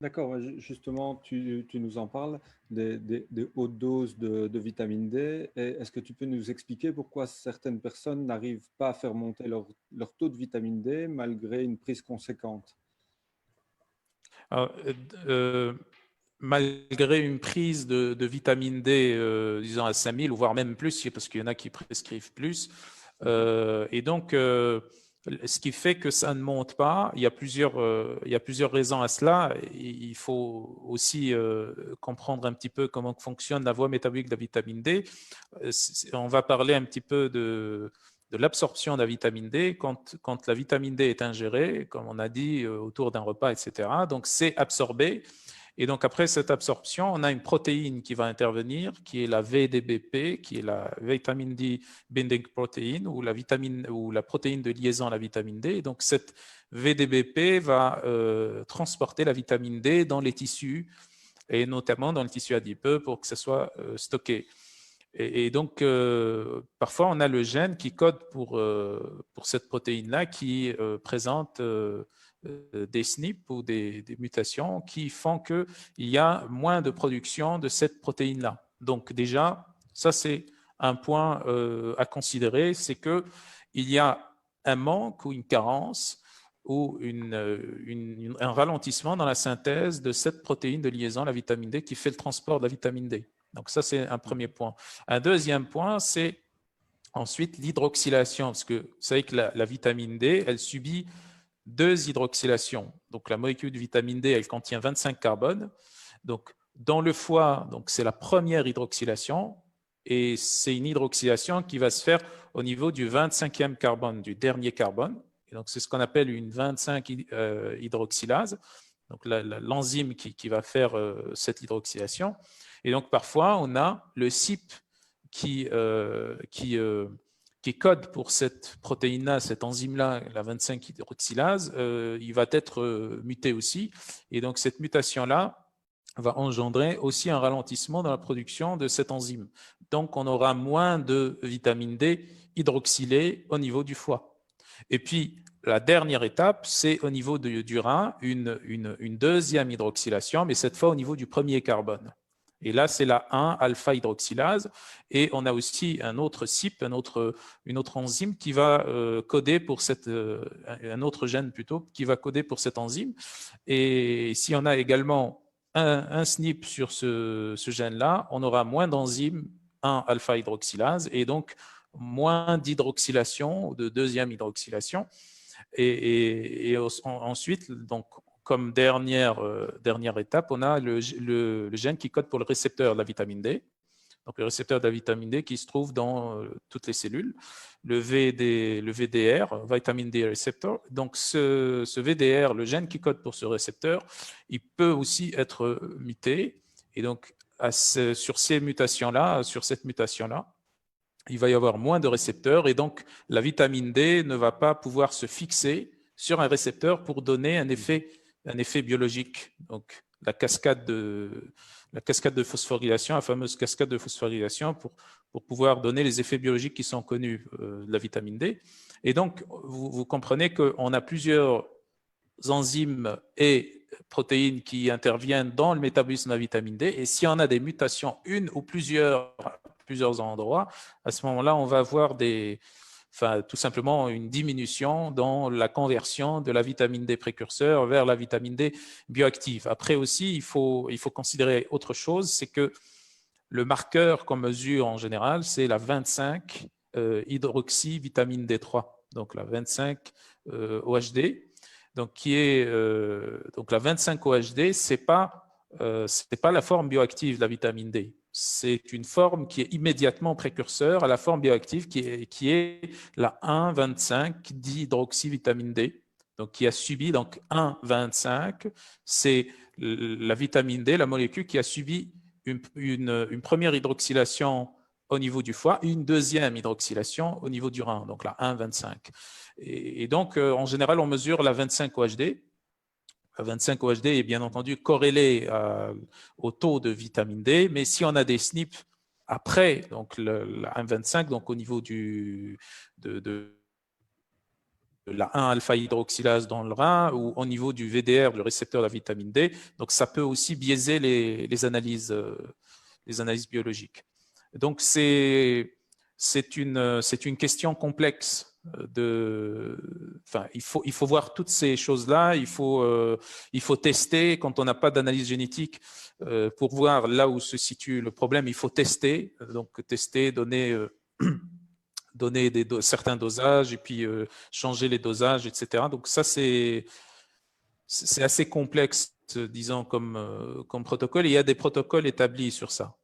D'accord, ouais, justement, tu nous en parles des hautes doses de vitamine D. Et est-ce que tu peux nous expliquer pourquoi certaines personnes n'arrivent pas à faire monter leur taux de vitamine D malgré une prise conséquente? Alors, malgré une prise de vitamine D, disons à 5000, voire même plus, parce qu'il y en a qui prescrivent plus. Et donc, ce qui fait que ça ne monte pas, il y a plusieurs raisons à cela. Il faut aussi comprendre un petit peu comment fonctionne la voie métabolique de la vitamine D. On va parler un petit peu de l'absorption de la vitamine D quand la vitamine D est ingérée, comme on a dit, autour d'un repas, etc. Donc, c'est absorbé. Et donc, après cette absorption, on a une protéine qui va intervenir, qui est la VDBP, qui est la vitamine D binding protein, ou la protéine de liaison à la vitamine D. Et donc, cette VDBP va transporter la vitamine D dans les tissus, et notamment dans le tissu adipeux, pour que ce soit stocké. Et donc, parfois, on a le gène qui code pour cette protéine-là qui présente des SNP ou des mutations qui font qu'il y a moins de production de cette protéine-là. Donc, déjà, ça, c'est un point à considérer, c'est qu'il y a un manque ou une carence ou un ralentissement dans la synthèse de cette protéine de liaison, la vitamine D, qui fait le transport de la vitamine D. Donc ça, c'est un premier point. Un deuxième point, c'est ensuite l'hydroxylation, parce que vous savez que la vitamine D, elle subit deux hydroxylations. Donc la molécule de vitamine D, elle contient 25 carbones. Donc dans le foie, c'est la première hydroxylation, et c'est une hydroxylation qui va se faire au niveau du 25e carbone, du dernier carbone. Et donc c'est ce qu'on appelle une 25 hydroxylase, donc l'enzyme qui va faire cette hydroxylation. Et donc, parfois, on a le CYP qui code pour cette protéine-là, cette enzyme-là, la 25 hydroxylase, il va être muté aussi. Et donc, cette mutation-là va engendrer aussi un ralentissement dans la production de cette enzyme. Donc, on aura moins de vitamine D hydroxylée au niveau du foie. Et puis, la dernière étape, c'est au niveau du rein, une deuxième hydroxylation, mais cette fois au niveau du premier carbone. Et là, c'est la 1-alpha-hydroxylase. Et on a aussi un autre CYP, une autre enzyme qui va coder pour un autre gène plutôt, qui va coder pour cette enzyme. Et si on a également un SNP sur ce gène-là, on aura moins d'enzymes 1-alpha-hydroxylase et donc moins d'hydroxylation, de deuxième hydroxylation. Et ensuite, donc, comme dernière étape, on a le gène qui code pour le récepteur de la vitamine D. Donc, le récepteur de la vitamine D qui se trouve dans toutes les cellules, le VDR, Vitamin D Receptor. Donc, ce VDR, le gène qui code pour ce récepteur, il peut aussi être muté. Et donc, sur cette mutation-là, il va y avoir moins de récepteurs et donc la vitamine D ne va pas pouvoir se fixer sur un récepteur pour donner un effet biologique. Donc, la cascade de phosphorylation, la fameuse cascade de phosphorylation pour pouvoir donner les effets biologiques qui sont connus de la vitamine D. Et donc, vous comprenez qu'on a plusieurs enzymes et protéines qui interviennent dans le métabolisme de la vitamine D. Et si on a des mutations, une ou plusieurs endroits, à ce moment-là, on va avoir tout simplement une diminution dans la conversion de la vitamine D précurseur vers la vitamine D bioactive. Après aussi, il faut considérer autre chose, c'est que le marqueur qu'on mesure en général, c'est la 25 hydroxy vitamine D3, donc la 25 OHD. Donc, donc la 25 OHD, c'est pas la forme bioactive de la vitamine D. C'est une forme qui est immédiatement précurseur à la forme bioactive qui est la 1,25 dihydroxyvitamine D. Donc, qui a subi, donc 1,25, c'est la vitamine D, la molécule qui a subi une première hydroxylation au niveau du foie, une deuxième hydroxylation au niveau du rein, donc la 1,25. Et donc, en général, on mesure la 25 OHD. La 25 OHD est bien entendu corrélée au taux de vitamine D, mais si on a des SNP après donc la 1,25, donc au niveau la 1-alpha-hydroxylase dans le rein ou au niveau du VDR, du récepteur de la vitamine D. Donc, ça peut aussi biaiser les analyses biologiques. Donc, c'est une question complexe. Il faut voir toutes ces choses-là. Il faut tester. Quand on n'a pas d'analyse génétique pour voir là où se situe le problème, il faut tester. Donc, tester, donner certains dosages et puis changer les dosages, etc. Donc, ça, c'est assez complexe, disons, comme protocole. Et il y a des protocoles établis sur ça.